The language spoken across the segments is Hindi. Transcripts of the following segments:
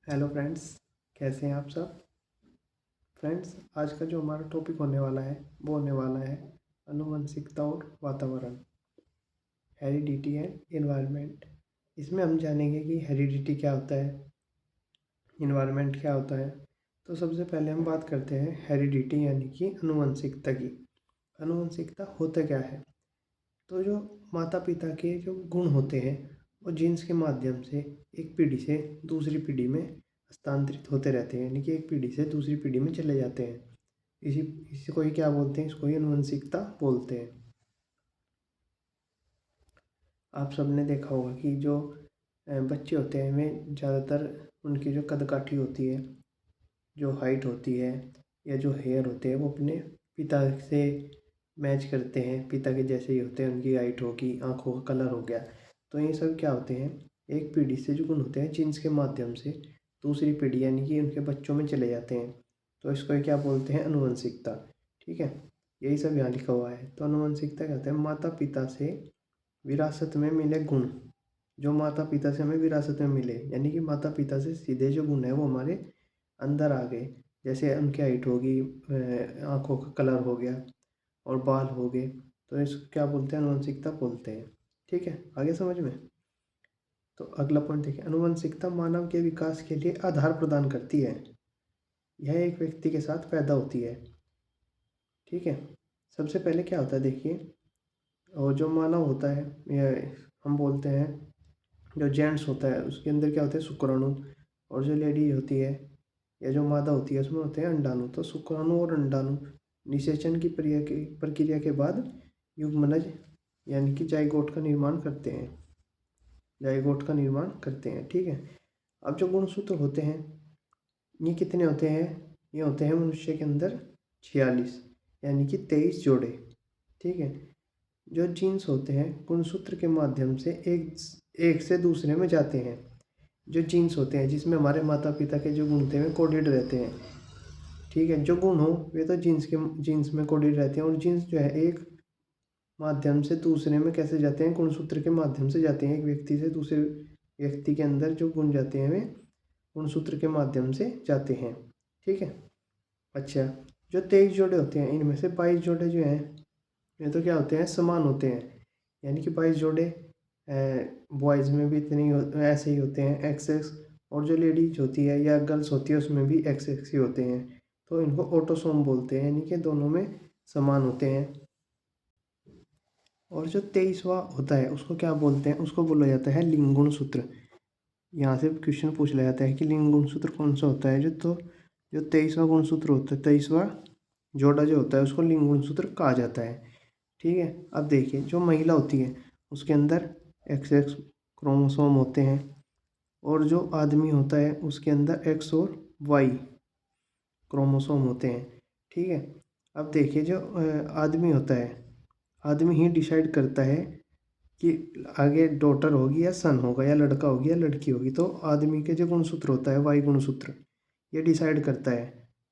हेलो फ्रेंड्स, कैसे हैं आप सब। फ्रेंड्स, आज का जो हमारा टॉपिक होने वाला है वो होने वाला है आनुवंशिकता और वातावरण, हेरिडिटी एंड एनवायरनमेंट। इसमें हम जानेंगे कि हेरिडिटी क्या होता है, एनवायरनमेंट क्या होता है। तो सबसे पहले हम बात करते हैं हेरिडिटी यानी कि आनुवंशिकता की। आनुवंशिकता होता क्या है। तो जो माता पिता के जो गुण होते हैं वो जीन्स के माध्यम से एक पीढ़ी से दूसरी पीढ़ी में हस्तांतरित होते रहते हैं, यानी कि एक पीढ़ी से दूसरी पीढ़ी में चले जाते हैं। इसी इसी को ही क्या बोलते हैं, इसको ही आनुवंशिकता बोलते हैं। आप सबने देखा होगा कि जो बच्चे होते हैं वे ज़्यादातर उनकी जो कदकाठी होती है, जो हाइट होती है या जो हेयर होते हैं वो अपने पिता से मैच करते हैं, पिता के जैसे ही होते हैं, उनकी हाइट होगी, आँखों का कलर हो गया। तो ये सब क्या होते हैं, एक पीढ़ी से जो गुण होते हैं जीन्स के माध्यम से दूसरी पीढ़ी यानी कि उनके बच्चों में चले जाते हैं। तो इसको ही क्या बोलते हैं, आनुवंशिकता। ठीक है, यही सब यहाँ लिखा हुआ है। तो आनुवंशिकता कहते हैं माता पिता से विरासत में मिले गुण, जो माता पिता से हमें विरासत में मिले, यानी कि माता पिता से सीधे जो गुण है वो हमारे अंदर आ गए। जैसे उनकी हाइट होगी, आँखों का कलर हो गया और बाल हो गए, तो इसको क्या बोलते हैं, आनुवंशिकता बोलते हैं। ठीक है, आगे समझ में। तो अगला पॉइंट देखिए, आनुवंशिकता मानव के विकास के लिए आधार प्रदान करती है। यह एक व्यक्ति के साथ पैदा होती है। ठीक है, सबसे पहले क्या होता है देखिए, और जो मानव होता है या हम बोलते हैं जो जेंट्स होता है उसके अंदर क्या होता है, शुक्राणु। और जो लेडी होती है या जो मादा होती है उसमें होते हैं अंडाणु। तो शुक्राणु और अंडाणु निषेचन की प्रक्रिया के बाद युग्मनज यानी कि जाइगोट का निर्माण करते हैं, जाइगोट का निर्माण करते हैं। ठीक है, अब जो गुणसूत्र होते हैं ये कितने होते हैं, ये होते हैं मनुष्य के अंदर 46, यानी कि 23 जोड़े। ठीक है, जो जीन्स होते हैं गुणसूत्र के माध्यम से एक एक से दूसरे में जाते हैं। जो जीन्स होते हैं जिसमें हमारे माता पिता के जो गुण होते हैं कोडेड रहते हैं। ठीक है, जो गुण हो वे तो जीन्स में कोडेड रहते हैं, और जीन्स जो है एक माध्यम से दूसरे में कैसे जाते हैं, गुणसूत्र के माध्यम से जाते हैं। एक व्यक्ति से दूसरे व्यक्ति के अंदर जो गुण जाते हैं वे गुणसूत्र के माध्यम से जाते हैं। ठीक है, अच्छा, जो 23 जोड़े होते हैं इनमें से 22 जोड़े जो हैं ये तो क्या होते हैं, समान होते हैं। यानी कि 22 जोड़े बॉयज़ में भी इतने ही ऐसे ही होते हैं, एक्स एक्स। और जो लेडीज होती है या गर्ल्स होती है उसमें भी एक्स एक्स ही होते हैं। तो इनको ऑटोसोम बोलते हैं, यानी कि दोनों में समान होते हैं। और जो 23वां होता है उसको क्या बोलते हैं, उसको बोला जाता है लिंग गुणसूत्र। यहाँ से क्वेश्चन पूछ लिया जाता है कि लिंग गुणसूत्र कौन सा होता है। जो 23वां गुणसूत्र होता है, 23वां जोड़ा जो होता है उसको लिंग गुणसूत्र कहा जाता है। ठीक है, अब देखिए जो महिला होती है उसके अंदर एक्स एक्स क्रोमोसोम होते हैं, और जो आदमी होता है उसके अंदर एक्स और वाई क्रोमोसोम होते हैं। ठीक है, अब देखिए जो आदमी होता है, आदमी ही डिसाइड करता है कि आगे डॉटर होगी या सन होगा, या लड़का होगी या लड़की होगी। तो आदमी के जो गुणसूत्र होता है वाई गुणसूत्र, ये डिसाइड करता है।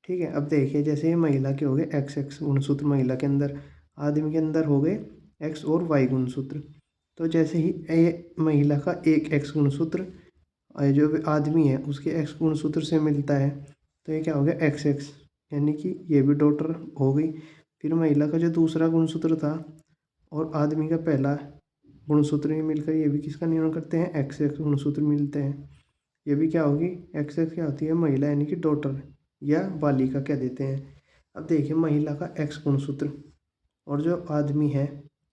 ठीक है, अब देखिए जैसे ये महिला के हो गए एक्स एक्स गुणसूत्र महिला के अंदर, आदमी के अंदर हो गए एक्स और वाई गुणसूत्र। तो जैसे ही ये महिला का एक एक्स गुणसूत्र जो आदमी है उसके एक्स गुणसूत्र से मिलता है, तो ये क्या हो गया, एक्स एक्स, यानी कि ये भी डॉटर हो गई। फिर महिला का जो दूसरा गुणसूत्र था और आदमी का पहला गुणसूत्र ही मिलकर ये भी किसका निर्माण करते हैं, एक्स एक्स गुणसूत्र मिलते हैं। ये भी क्या होगी, एक्स एक्स क्या होती है, महिला यानी कि डॉटर या बालिका कह देते हैं। अब देखिए महिला का एक्स गुणसूत्र और जो आदमी है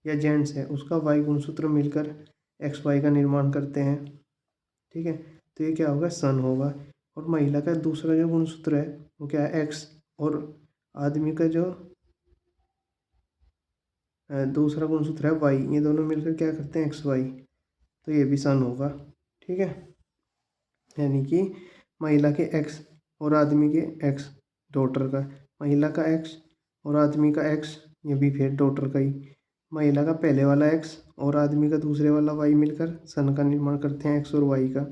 या जेंट्स है उसका वाई गुणसूत्र मिलकर एक्स वाई का निर्माण करते हैं। ठीक है, तो ये क्या होगा, सन होगा। और महिला का दूसरा जो गुणसूत्र है वो क्या है, एक्स। और आदमी का जो दूसरा गुणसूत्र है वाई, ये दोनों मिलकर क्या करते हैं, एक्स वाई। तो ये भी सन होगा। ठीक है, यानी कि महिला के एक्स और आदमी के एक्स, डॉटर का। महिला का एक्स और आदमी का एक्स, ये भी फिर डॉटर का ही। महिला का पहले वाला एक्स और आदमी का दूसरे वाला वाई मिलकर सन का निर्माण करते हैं, एक्स और वाई का।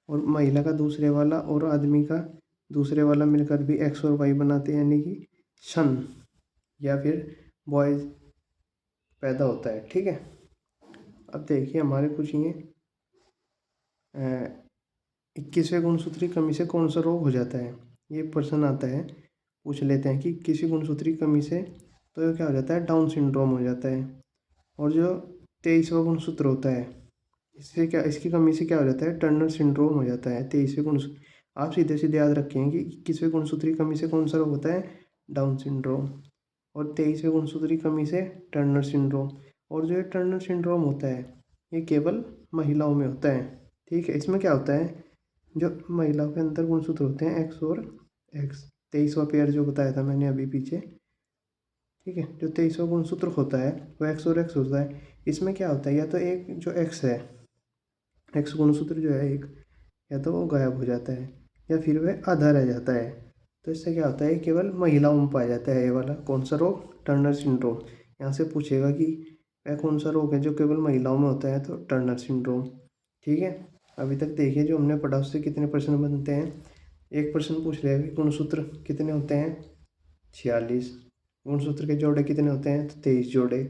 और महिला का दूसरे वाला और आदमी का दूसरे वाला मिलकर भी एक्स और वाई बनाते हैं, यानी कि सन या फिर बॉयज पैदा होता है। ठीक है, अब देखिए हमारे कुछ ये 21वें गुणसूत्री कमी से कौन सा रोग हो जाता है? ये प्रश्न आता है, पूछ लेते हैं कि किसी गुणसूत्री कमी से तो ये क्या हो जाता है, डाउन सिंड्रोम हो जाता है। और जो 23वां गुणसूत्र होता है, इससे क्या, इसकी कमी से क्या हो जाता है, टर्नर सिंड्रोम हो जाता है। 23वें गुणसूत्र, आप सीधे सीधे याद रखें कि 21वें गुणसूत्री कमी से कौन सा रोग होता है, डाउन सिंड्रोम। और 23वें गुणसूत्री कमी से टर्नर सिंड्रोम। और जो ये टर्नर सिंड्रोम होता है, ये केवल महिलाओं में होता है। ठीक है, इसमें क्या होता है, जो महिलाओं के अंदर गुणसूत्र होते हैं एक्स और एक्स, 23वां पेयर जो बताया था मैंने अभी पीछे। ठीक है, जो 23वां गुणसूत्र होता है वो एक्स और एक्स होता है। इसमें क्या होता है, या तो एक जो एक्स है, एक्स गुणसूत्र जो है एक, या तो वो गायब हो जाता है या फिर वह आधा रह जाता है। तो इससे क्या होता है, केवल महिलाओं में पाया जाता है ये वाला कौन सा रोग, टर्नर सिंड्रोम। यहाँ से पूछेगा कि वह कौन सा रोग है जो केवल महिलाओं में होता है, तो टर्नर सिंड्रोम। ठीक है, अभी तक देखिए जो हमने पढ़ा उससे कितने प्रश्न बनते हैं। एक प्रश्न पूछ लिया कि गुणसूत्र कितने होते हैं, 46। गुणसूत्र के जोड़े कितने होते हैं, तो 23 जोड़े।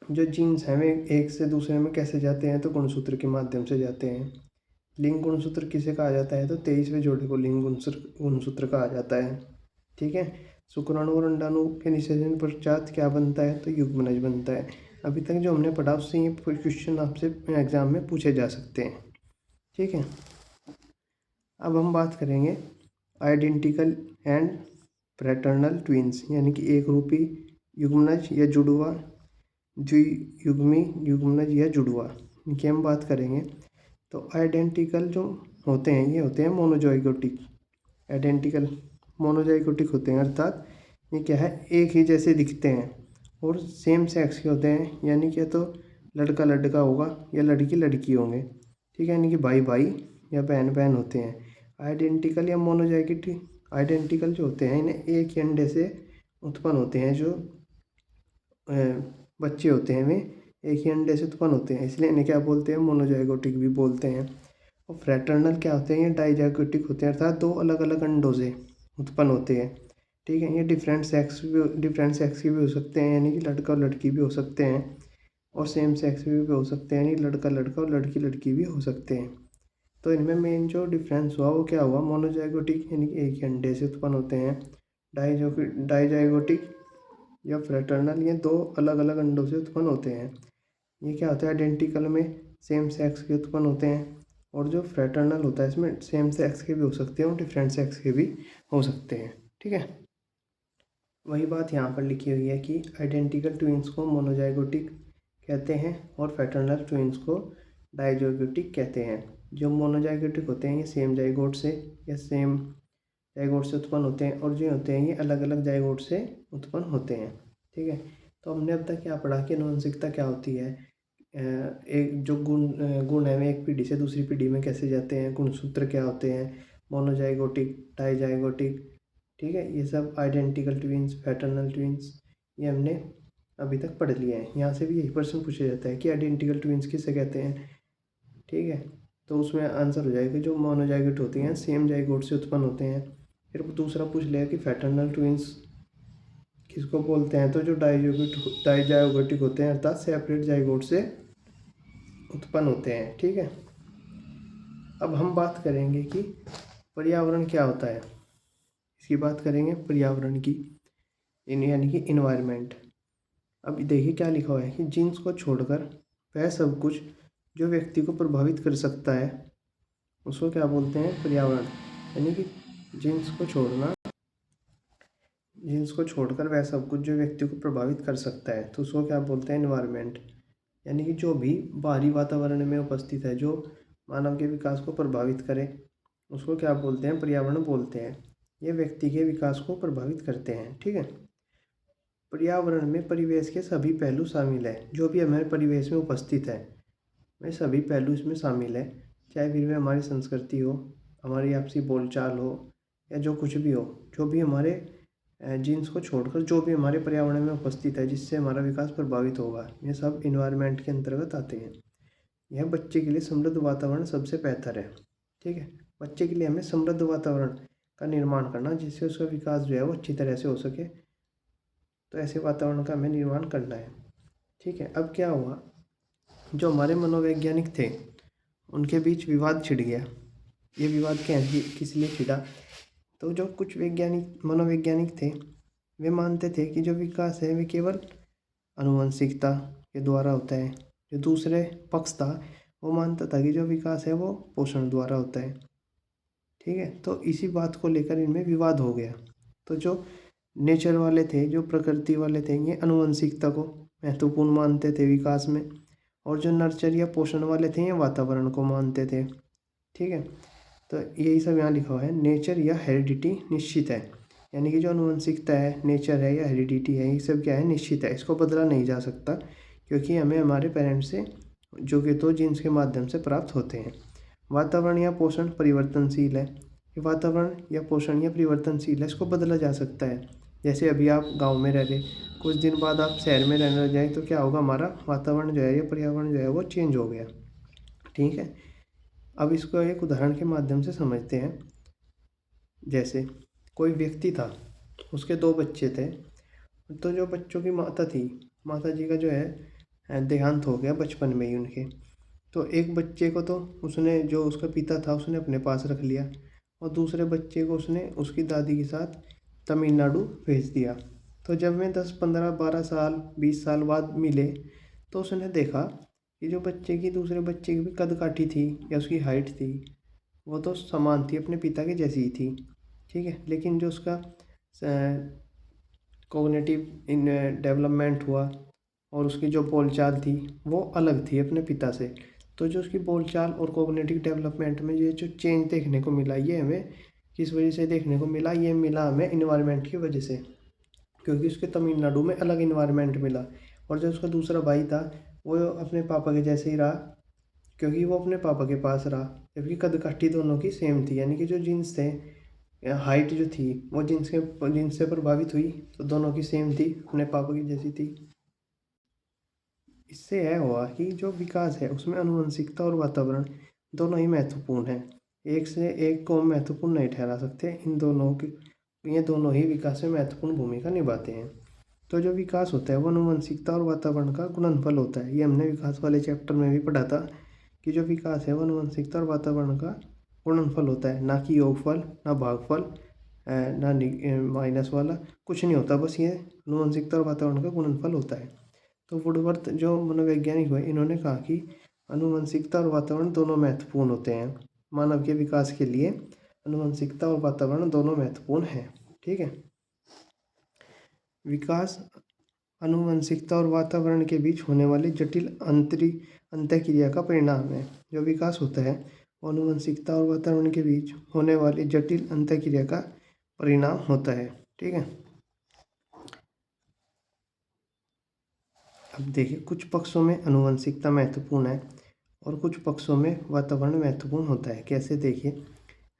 जो जीन्स हैं वे एक से दूसरे में कैसे जाते हैं, तो गुणसूत्र के माध्यम से जाते हैं। लिंग गुणसूत्र किसे कहा जाता है, तो 23वें जोड़े को लिंग गुणसूत्र कहा जाता है। ठीक है, शुक्राणु और अंडाणु के निषेचन पश्चात क्या बनता है, तो युग्मनज बनता है। अभी तक जो हमने पढ़ा उससे ये क्वेश्चन आपसे एग्जाम में पूछे जा सकते हैं। ठीक है, अब हम बात करेंगे आइडेंटिकल एंड फ्रैटर्नल ट्विंस, यानी कि एक रूपी युग्मनज या जुड़वा, द्वियुग्मी युग्मनज या जुड़वा, इनकी हम बात करेंगे। तो आइडेंटिकल जो होते हैं ये होते हैं मोनोजाइगोटिक। आइडेंटिकल मोनोजाइगोटिक होते हैं, अर्थात ये क्या है, एक ही जैसे दिखते हैं और सेम सेक्स के होते हैं, यानी कि तो लड़का लड़का होगा या लड़की लड़की होंगे। ठीक है, यानी कि भाई भाई या बहन बहन होते हैं। आइडेंटिकल या मोनोजाइगोटिक, आइडेंटिकल जो होते हैं इन्हें एक ही अंडे से उत्पन्न होते हैं, जो बच्चे होते हैं वे एक ही अंडे से उत्पन्न होते हैं, इसलिए इन्हें क्या बोलते हैं, मोनोजाइगोटिक भी बोलते हैं। और फ्रैटर्नल क्या होते हैं, ये डाइजाइगोटिक होते हैं, अर्थात दो अलग अलग अंडों से उत्पन्न होते हैं। ठीक है, ये डिफरेंट सेक्स के भी हो सकते हैं, यानी कि लड़का और लड़की भी हो सकते हैं। और सेम सेक्स भी हो सकते हैं, यानी लड़का लड़का और लड़की लड़की भी हो सकते हैं। तो इनमें मेन जो डिफरेंस हुआ वो क्या हुआ, मोनोजाइगोटिक यानी कि एक ही अंडे से उत्पन्न होते हैं, डाइजाइगोटिक या फ्रैटर्नल ये दो अलग अलग अंडों से उत्पन्न होते हैं। ये क्या होता है, आइडेंटिकल में सेम सेक्स के उत्पन्न होते हैं, और जो फ्रैटर्नल होता है इसमें सेम सेक्स के भी हो सकते हैं और डिफरेंट सेक्स के भी हो सकते हैं। ठीक है, वही बात यहाँ पर लिखी हुई है कि आइडेंटिकल ट्विंस को मोनोजाइगोटिक कहते हैं और फ्रैटर्नल ट्विंस को डाइजाइगोटिक कहते हैं। जो मोनोजाइगोटिक होते हैं ये सेम जाइगोट से या सेम जाइगोट से उत्पन्न होते हैं, और जो होते हैं ये अलग अलग जाइगोट से उत्पन्न होते हैं। ठीक है, तो हमने अब तक क्या पढ़ा कि आनुवंशिकता क्या होती है, एक जो गुण है वे एक पीढ़ी से दूसरी पीढ़ी में कैसे जाते हैं, गुणसूत्र क्या होते हैं, मोनोजाइगोटिक, डाइजाइगोटिक। ठीक है, ये सब आइडेंटिकल ट्विंस, पैटर्नल ट्विंस, ये हमने अभी तक पढ़ लिया है। यहाँ से भी यही प्रश्न पूछा जाता है कि आइडेंटिकल ट्विंस किसे कहते हैं। ठीक है, तो उसमें आंसर हो जाएगा जो मोनोजाइगोट होती हैं सेम जाइगोट से उत्पन्न होते हैं। फिर दूसरा पूछ लिया कि पैटर्नल ट्विंस किसको बोलते हैं, तो जो डाइजाइगोटिक होते हैं, अर्थात सेपरेट जाइगोट से उत्पन्न होते हैं। ठीक है, अब हम बात करेंगे कि पर्यावरण क्या होता है, इसकी बात करेंगे पर्यावरण की, यानी कि इन्वायरमेंट। अब देखिए क्या लिखा हुआ है कि जीन्स को छोड़कर वह सब कुछ जो व्यक्ति को प्रभावित कर सकता है उसको क्या बोलते हैं, पर्यावरण। यानी कि जीन्स को छोड़कर वह सब कुछ जो व्यक्ति को प्रभावित कर सकता है तो उसको क्या बोलते हैं, इन्वायरमेंट। यानी कि जो भी बाहरी वातावरण में उपस्थित है जो मानव के विकास को प्रभावित करे उसको क्या बोलते हैं, पर्यावरण बोलते हैं। ये व्यक्ति के विकास को प्रभावित करते हैं। ठीक है, पर्यावरण में परिवेश के सभी पहलू शामिल है, जो भी हमारे परिवेश में उपस्थित है वे सभी पहलू इसमें शामिल है, चाहे फिर वे हमारी संस्कृति हो, हमारी आपसी बोलचाल हो, या जो कुछ भी हो, जो भी हमारे जीन्स को छोड़कर जो भी हमारे पर्यावरण में उपस्थित है जिससे हमारा विकास प्रभावित होगा, ये सब इन्वायरमेंट के अंतर्गत आते हैं। यह बच्चे के लिए समृद्ध वातावरण सबसे बेहतर है। ठीक है, बच्चे के लिए हमें समृद्ध वातावरण का निर्माण करना जिससे उसका विकास जो है वो अच्छी तरह से हो सके, तो ऐसे वातावरण का हमें निर्माण करना है। ठीक है, अब क्या हुआ, जो हमारे मनोवैज्ञानिक थे उनके बीच विवाद छिड़ गया। ये विवाद किस लिए छिड़ा? तो जो कुछ वैज्ञानिक मनोवैज्ञानिक थे वे मानते थे कि जो विकास है वे केवल आनुवंशिकता के द्वारा होता है। जो दूसरे पक्ष था वो मानता था कि जो विकास है वो पोषण द्वारा होता है। ठीक है, तो इसी बात को लेकर इनमें विवाद हो गया। तो जो नेचर वाले थे, जो प्रकृति वाले थे, ये आनुवंशिकता को महत्वपूर्ण मानते थे विकास में, और जो नर्चर या पोषण वाले थे ये वातावरण को मानते थे। ठीक है, तो यही सब यहाँ लिखा हुआ है। नेचर या हेरिडिटी निश्चित है, यानी कि जो आनुवंशिकता है, नेचर है या हेरिडिटी है, ये सब क्या है? निश्चित है, इसको बदला नहीं जा सकता, क्योंकि हमें हमारे पेरेंट्स से जो कि तो जीन्स के माध्यम से प्राप्त होते हैं। वातावरण या पोषण परिवर्तनशील है। वातावरण या पोषण या परिवर्तनशील है, इसको बदला जा सकता है। जैसे अभी आप गांव में रह रहे, कुछ दिन बाद आप शहर में रहने लग जाए तो क्या होगा? हमारा वातावरण जो है या पर्यावरण जो है वो चेंज हो गया। ठीक है, अब इसको एक उदाहरण के माध्यम से समझते हैं। जैसे कोई व्यक्ति था, उसके 2 बच्चे थे। तो जो बच्चों की माता थी, माता जी का जो है देहांत हो गया बचपन में ही उनके। तो एक बच्चे को तो उसने, जो उसका पिता था, उसने अपने पास रख लिया, और दूसरे बच्चे को उसने उसकी दादी के साथ तमिलनाडु भेज दिया। तो जब मैं 10 15 12 साल 20 साल बाद मिले तो उसने देखा कि जो बच्चे की, दूसरे बच्चे की भी कदकाठी थी या उसकी हाइट थी, वो तो समान थी, अपने पिता के जैसी ही थी। ठीक है, लेकिन जो उसका कोग्निटिव इन डेवलपमेंट हुआ और उसकी जो बोलचाल थी वो अलग थी अपने पिता से। तो जो उसकी बोलचाल और कोग्निटिव डेवलपमेंट में ये जो चेंज देखने को मिला, ये हमें किस वजह से देखने को मिला? ये मिला हमें इन्वायरमेंट की वजह से, क्योंकि उसके तमिलनाडु में अलग इन्वायरमेंट मिला। और जो उसका दूसरा भाई था वो अपने पापा के जैसे ही रहा, क्योंकि वो अपने पापा के पास रहा, जबकि कदकाठी दोनों की सेम थी, यानी कि जो जीन्स थे, हाइट जो थी वो जीन्स से प्रभावित हुई, तो दोनों की सेम थी, अपने पापा की जैसी थी। इससे यह हुआ कि जो विकास है उसमें आनुवंशिकता और वातावरण दोनों ही महत्वपूर्ण हैं। एक से एक को महत्वपूर्ण नहीं ठहरा सकते, इन दोनों की, ये दोनों ही विकास में महत्वपूर्ण भूमिका निभाते हैं। तो जो विकास होता है वो आनुवंशिकता और वातावरण का गुणनफल होता है। ये हमने विकास वाले चैप्टर में भी पढ़ा था कि जो विकास है वो आनुवंशिकता और वातावरण का गुणनफल होता है, ना कि योगफल, ना भागफल, ना माइनस वाला, कुछ नहीं होता, बस ये आनुवंशिकता और वातावरण का गुणनफल होता है। तो वुडवर्थ जो मनोवैज्ञानिक हुए, इन्होंने कहा कि आनुवंशिकता और वातावरण दोनों महत्वपूर्ण होते हैं। मानव के विकास के लिए आनुवंशिकता और वातावरण दोनों महत्वपूर्ण हैं। ठीक है, विकास आनुवंशिकता और वातावरण के बीच होने वाली जटिल अंतःक्रिया का परिणाम है। जो विकास होता है वो आनुवंशिकता और वातावरण के बीच होने वाली जटिल अंतःक्रिया का परिणाम होता है। ठीक है, अब देखिए, कुछ पक्षों में आनुवंशिकता महत्वपूर्ण है और कुछ पक्षों में वातावरण महत्वपूर्ण होता है। कैसे? देखिए,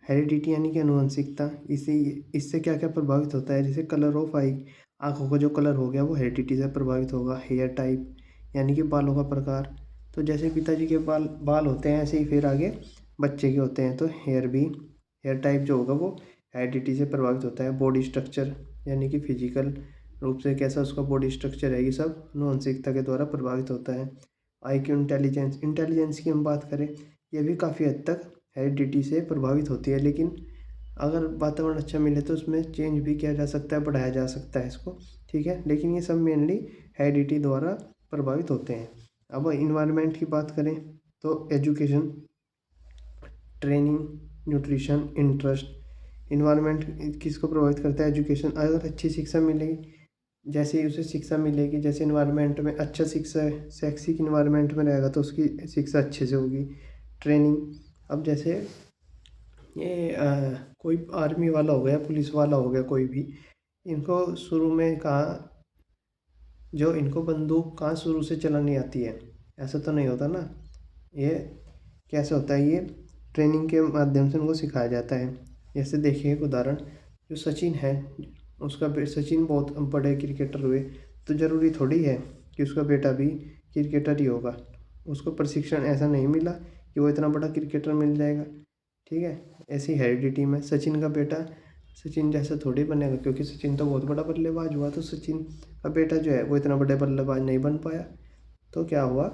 हेरिडिटी यानी कि आनुवंशिकता, इससे क्या क्या प्रभावित होता है? जैसे कलर ऑफ आई, आँखों का जो कलर हो गया वो हेरिडिटी से प्रभावित होगा। हेयर टाइप यानी कि बालों का प्रकार, तो जैसे पिताजी के बाल होते हैं ऐसे ही फिर आगे बच्चे के होते हैं, तो हेयर टाइप जो होगा वो हेरिडिटी से प्रभावित होता है। बॉडी स्ट्रक्चर यानी कि फिजिकल रूप से कैसा उसका बॉडी स्ट्रक्चर है, ये सब आनुवंशिकता के द्वारा प्रभावित होता है। आई क्यू, इंटेलिजेंस की हम बात करें, ये भी काफ़ी हद तक हेरिडिटी से प्रभावित होती है, लेकिन अगर वातावरण अच्छा मिले तो उसमें चेंज भी किया जा सकता है, बढ़ाया जा सकता है इसको। ठीक है, लेकिन ये सब मेनली हेरिडिटी द्वारा प्रभावित होते हैं। अब इन्वायरमेंट की बात करें तो education, training, nutrition, interest. Environment किसको प्रभावित करता है? एजुकेशन। अगर अच्छी शिक्षा मिलेगी, जैसे ही उसे शिक्षा मिलेगी, जैसे इन्वायरमेंट में अच्छा शिक्षा है, शैक्षिक इन्वायरमेंट में रहेगा तो उसकी शिक्षा अच्छे से होगी। ट्रेनिंग, अब जैसे ये कोई आर्मी वाला हो गया, पुलिस वाला हो गया, कोई भी, इनको शुरू में कहाँ, जो इनको बंदूक कहाँ शुरू से चलानी आती है? ऐसा तो नहीं होता ना। ये कैसे होता है? ये ट्रेनिंग के माध्यम से उनको सिखाया जाता है। जैसे देखिए एक उदाहरण, जो सचिन है, सचिन बहुत बड़े क्रिकेटर हुए, तो ज़रूरी थोड़ी है कि उसका बेटा भी क्रिकेटर ही होगा। उसको प्रशिक्षण ऐसा नहीं मिला कि वो इतना बड़ा क्रिकेटर मिल जाएगा। ठीक है, ऐसी हेरिडिटी में सचिन का बेटा सचिन जैसा थोड़ी बनेगा, क्योंकि सचिन तो बहुत बड़ा बल्लेबाज हुआ, तो सचिन का बेटा जो है वो इतना बड़े बल्लेबाज नहीं बन पाया। तो क्या हुआ?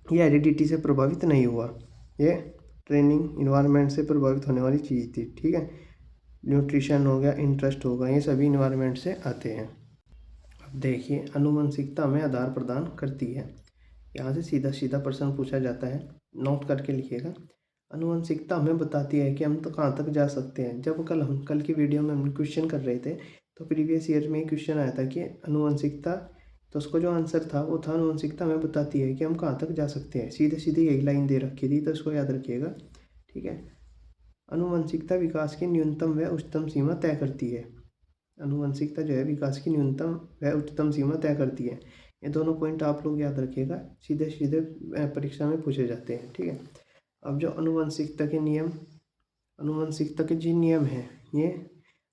ये हेरिडिटी से प्रभावित नहीं हुआ। ये ट्रेनिंग इन्वायरमेंट से प्रभावित होने वाली चीज़ थी, ठीक है। न्यूट्रिशन हो गया, इंटरेस्ट होगा, ये सभी इन्वायरमेंट से आते हैं। अब देखिए, आनुवंशिकता हमें आधार प्रदान करती है। यहाँ से सीधा सीधा प्रश्न पूछा जाता है, नोट करके लिखिएगा। आनुवंशिकता हमें बताती है कि हम तो कहाँ तक जा सकते हैं। जब कल की वीडियो में हम क्वेश्चन कर रहे थे, तो प्रीवियस ईयर में क्वेश्चन आया था कि आनुवंशिकता, तो उसको जो आंसर था वो था आनुवंशिकता हमें बताती है कि हम कहाँ तक जा सकते हैं। सीधे सीधे यही लाइन दे रखी थी, तो इसको याद रखिएगा, ठीक है। आनुवंशिकता विकास की न्यूनतम व उच्चतम सीमा तय करती है। आनुवंशिकता जो है विकास की न्यूनतम व उच्चतम सीमा तय करती है। ये दोनों पॉइंट आप लोग याद रखिएगा, सीधे सीधे परीक्षा में पूछे जाते हैं, ठीक है। अब जो आनुवंशिकता के जिन नियम हैं, ये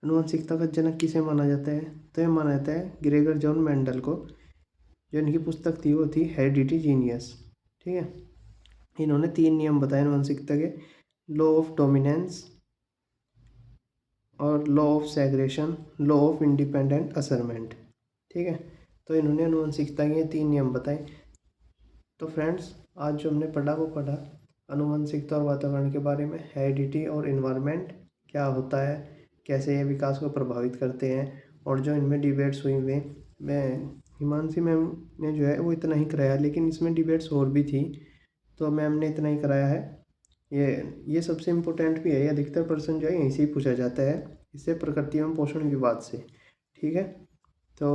आनुवंशिकता का जनक किसे माना जाता है, तो ये माना जाता है ग्रेगर जॉन मेंडल को। जो इनकी पुस्तक थी वो थी हेरिडिटी जीनियस, ठीक है। इन्होंने 3 नियम बताए आनुवंशिकता के, लॉ ऑफ डोमिनेंस और law of segregation, law of independent assortment, ठीक है। तो इन्होंने आनुवंशिकता के 3 नियम बताए। तो फ्रेंड्स, आज जो हमने पढ़ा वो पढ़ा आनुवंशिकता और वातावरण के बारे में, हेरिडिटी और इन्वायरमेंट क्या होता है, कैसे ये विकास को प्रभावित करते हैं, और जो इनमें डिबेट्स हुई हुए, मैं हिमांशी मैम ने जो है वो इतना ही कराया, लेकिन इसमें डिबेट्स और भी थी, तो मैम ने इतना ही कराया है। ये सबसे इम्पोर्टेंट भी है, ये अधिकतर पर्सन जो है यहीं से ही पूछा जाता है, इससे प्रकृति एवं पोषण विवाद से, ठीक है। तो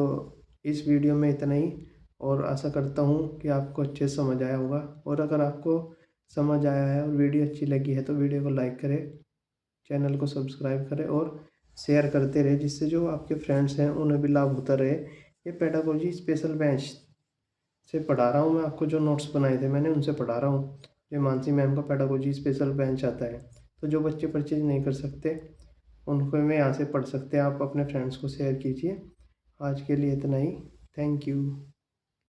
इस वीडियो में इतना ही, और आशा करता हूँ कि आपको अच्छे से समझ आया होगा। और अगर आपको समझ आया है और वीडियो अच्छी लगी है तो वीडियो को लाइक करें, चैनल को सब्सक्राइब करें और शेयर करते रहे, जिससे जो आपके फ्रेंड्स हैं उन्हें भी लाभ होता रहे। ये पेडागोजी स्पेशल बेंच से पढ़ा रहा हूँ मैं आपको, जो नोट्स बनाए थे मैंने उनसे पढ़ा रहा हूँ। जो मानसी मैम का पेडागोजी स्पेशल बेंच आता है, तो जो बच्चे परचेज नहीं कर सकते उनको मैं यहाँ से पढ़ सकते हैं। आप अपने फ्रेंड्स को शेयर कीजिए। आज के लिए इतना ही, थैंक यू।